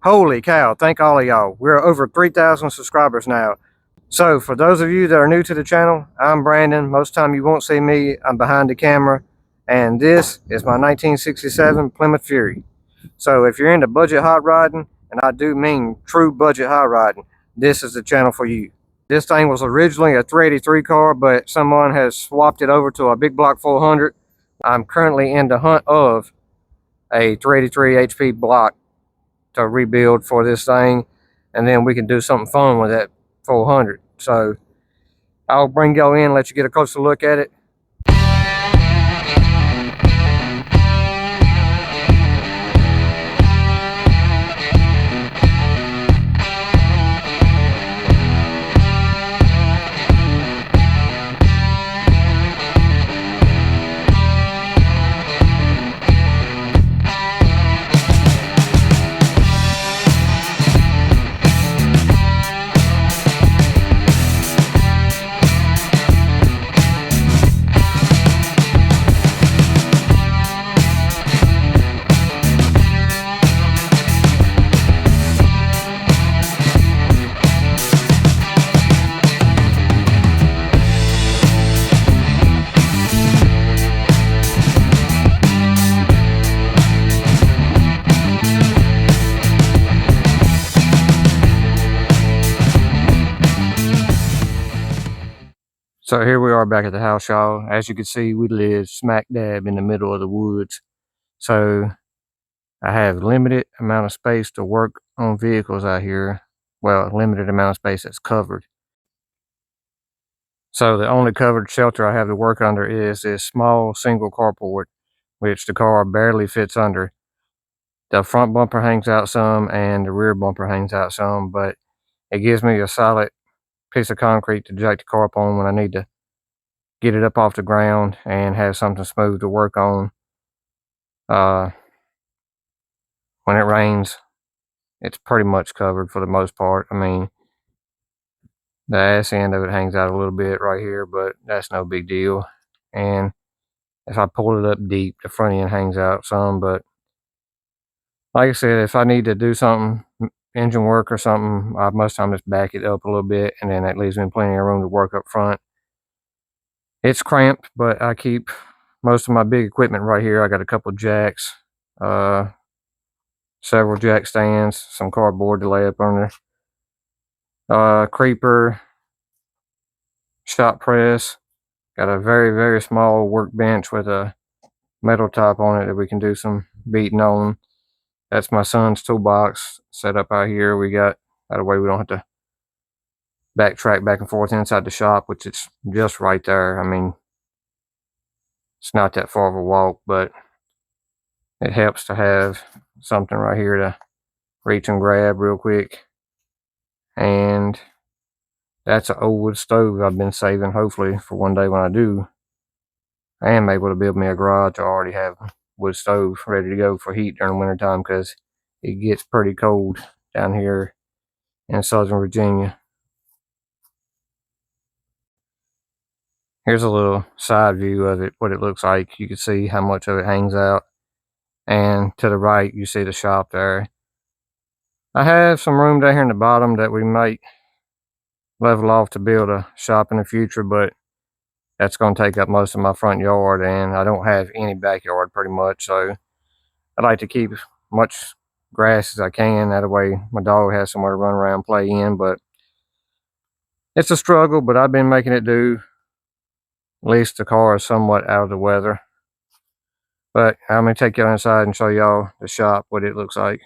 Holy cow, thank all of y'all. We're over 3,000 subscribers now. So for those of you that are new to the channel, I'm Brandon. Most time you won't see me, I'm behind the camera. And this is my 1967 Plymouth Fury. So if you're into budget hot rodding, and I do mean true budget hot rodding, this is the channel for you. This thing was originally a 383 car, but someone has swapped it over to a big block 400. I'm currently in the hunt of a 383 HP block to rebuild for this thing, and then we can do something fun with that 400. So I'll bring y'all in, let you get a closer look at it. So here we are back at the house, y'all. As you can see, we live smack dab in the middle of the woods. So I have limited amount of space to work on vehicles out here. Well, limited amount of space that's covered. So the only covered shelter I have to work under is this small single carport, which the car barely fits under. The front bumper hangs out some and the rear bumper hangs out some, but it gives me a solid piece of concrete to jack the car up on when I need to get it up off the ground and have something smooth to work on. When it rains, it's pretty much covered for the most part. I mean, the ass end of it hangs out a little bit right here, but that's no big deal. And if I pull it up deep, the front end hangs out some, but like I said, if I need to do something, engine work or something, I most time just back it up a little bit, and then that leaves me plenty of room to work up front. It's cramped, but I keep most of my big equipment right here. I got a couple jacks, several jack stands, some cardboard to lay up under, creeper, shop press. Got a very, very small workbench with a metal top on it that we can do some beating on. That's my son's toolbox set up out here. We got that way we don't have to backtrack back and forth inside the shop, which is just right there. I mean, it's not that far of a walk, but it helps to have something right here to reach and grab real quick. And that's an old wood stove I've been saving, hopefully for one day when I do. I am able to build me a garage. I already have wood stove ready to go for heat during winter time because it gets pretty cold down here in Southern Virginia. Here's a little side view of it, what it looks like. You can see how much of it hangs out. And to the right, you see the shop there. I have some room down here in the bottom that we might level off to build a shop in the future, but that's going to take up most of my front yard, and I don't have any backyard pretty much, so I like to keep as much grass as I can. That way my dog has somewhere to run around and play in, but it's a struggle, but I've been making it do. At least the car is somewhat out of the weather. But I'm going to take y'all inside and show y'all the shop, what it looks like.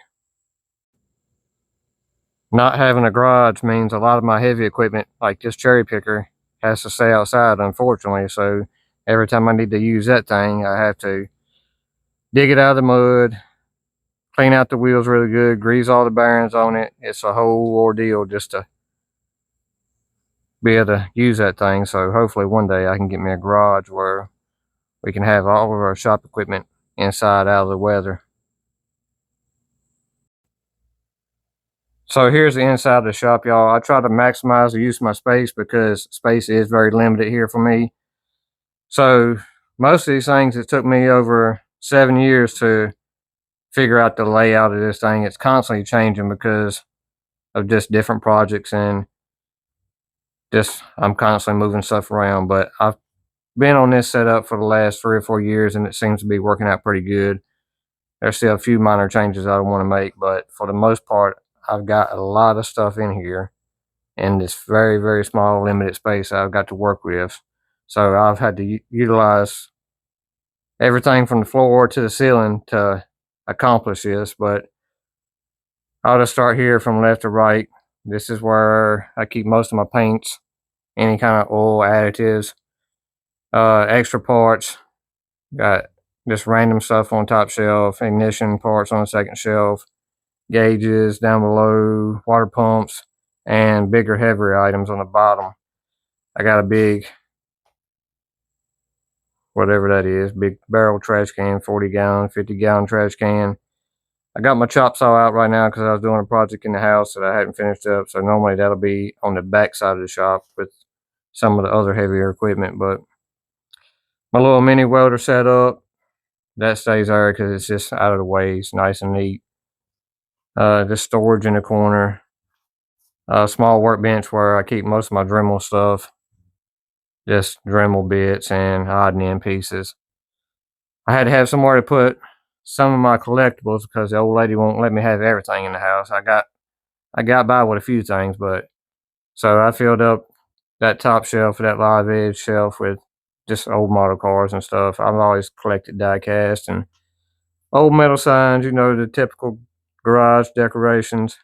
Not having a garage means a lot of my heavy equipment, like this cherry picker, has to stay outside, unfortunately. So every time I need to use that thing, I have to dig it out of the mud, clean out the wheels really good, grease all the bearings on it. It's a whole ordeal just to be able to use that thing. So hopefully one day I can get me a garage where we can have all of our shop equipment inside out of the weather. So here's the inside of the shop, y'all. I try to maximize the use of my space because space is very limited here for me. So most of these things, it took me over 7 years to figure out the layout of this thing. It's constantly changing because of just different projects, and just I'm constantly moving stuff around. But I've been on this setup for the last 3 or 4 years, and it seems to be working out pretty good. There's still a few minor changes I want to make, but for the most part, I've got a lot of stuff in here in this very, very small, limited space I've got to work with. So I've had to utilize everything from the floor to the ceiling to accomplish this. But I'll just start here from left to right. This is where I keep most of my paints, any kind of oil additives, extra parts. Got just random stuff on top shelf, ignition parts on the second shelf, gauges down below, water pumps, and bigger, heavier items on the bottom. I got a big, whatever that is, big barrel trash can, 40-gallon, 50-gallon trash can. I got my chop saw out right now because I was doing a project in the house that I hadn't finished up. So normally that'll be on the back side of the shop with some of the other heavier equipment. But my little mini welder set up, that stays there because it's just out of the way. It's nice and neat. Just storage in the corner. A small workbench where I keep most of my Dremel stuff. Just Dremel bits and odd and end pieces. I had to have somewhere to put some of my collectibles because the old lady won't let me have everything in the house. I got by with a few things, but so I filled up that top shelf, that live edge shelf with just old model cars and stuff. I've always collected die cast and old metal signs, the typical garage decorations.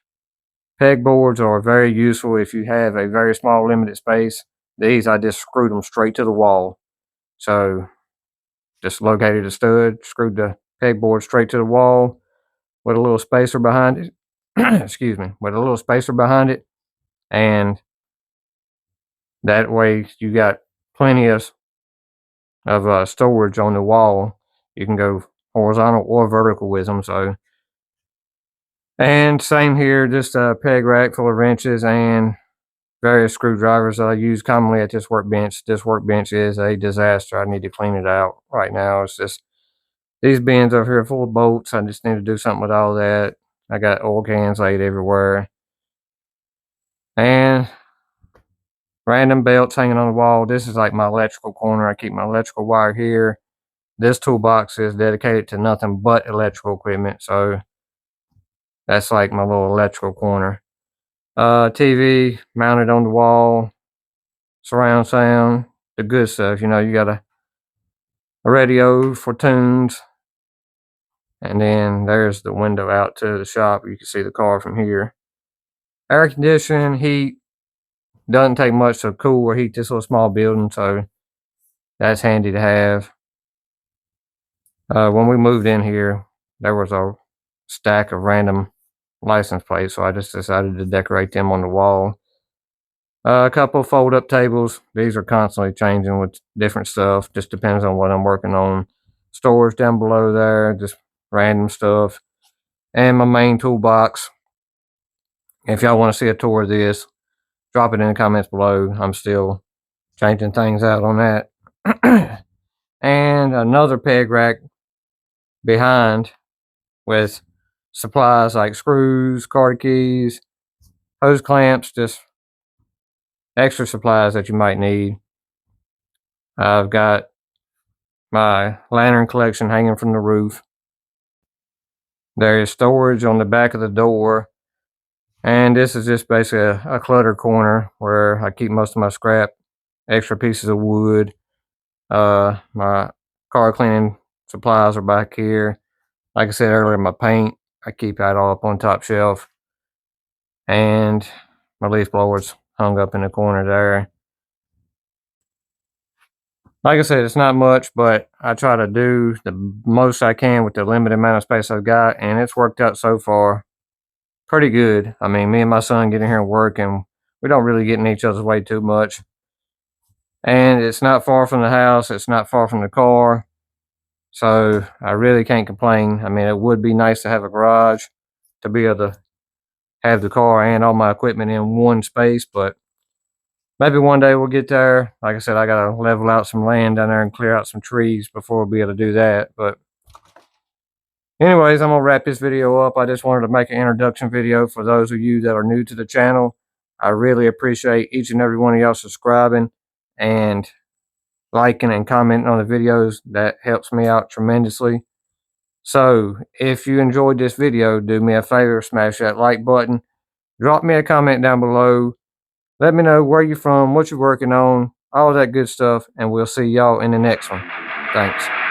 Pegboards are very useful if you have a very small limited space. These, I just screwed them straight to the wall. So just located a stud, screwed the pegboard straight to the wall with a little spacer behind it. Excuse me, with a little spacer behind it. And that way you got plenty of storage on the wall. You can go horizontal or vertical with them. So, and same here, just a peg rack full of wrenches and various screwdrivers that I use commonly at this workbench. This workbench is a disaster. I need to clean it out right now. It's just these bins over here full of bolts. I just need to do something with all that. I got oil cans laid everywhere. And random belts hanging on the wall. This is like my electrical corner. I keep my electrical wire here. This toolbox is dedicated to nothing but electrical equipment. So that's like my little electrical corner. TV mounted on the wall. Surround sound. The good stuff. You got a radio for tunes. And then there's the window out to the shop. You can see the car from here. Air conditioning, heat. Doesn't take much to cool or heat this little small building, so that's handy to have. When we moved in here, there was a stack of random license plates, so I just decided to decorate them on the wall. A couple fold-up tables. These are constantly changing with different stuff. Just depends on what I'm working on. Storage down below there, just random stuff. And my main toolbox. If y'all want to see a tour of this, drop it in the comments below. I'm still changing things out on that. And another peg rack behind with supplies like screws, car keys, hose clamps, just extra supplies that you might need. I've got my lantern collection hanging from the roof. There is storage on the back of the door. And this is just basically a clutter corner where I keep most of my scrap, extra pieces of wood. My car cleaning supplies are back here. Like I said earlier, my paint, I keep that all up on top shelf. And my leaf blower's hung up in the corner there. Like I said, it's not much, but I try to do the most I can with the limited amount of space I've got, and it's worked out so far pretty good. I mean, me and my son get in here and work, and we don't really get in each other's way too much. And it's not far from the house. It's not far from the car. So I really can't complain. I mean, it would be nice to have a garage to be able to have the car and all my equipment in one space, but maybe one day we'll get there. Like I said, I got to level out some land down there and clear out some trees before we'll be able to do that. But Anyways, I'm going to wrap this video up. I just wanted to make an introduction video for those of you that are new to the channel. I really appreciate each and every one of y'all subscribing and liking and commenting on the videos. That helps me out tremendously. So if you enjoyed this video, do me a favor, smash that like button. Drop me a comment down below. Let me know where you're from, what you're working on, all that good stuff, and we'll see y'all in the next one. Thanks.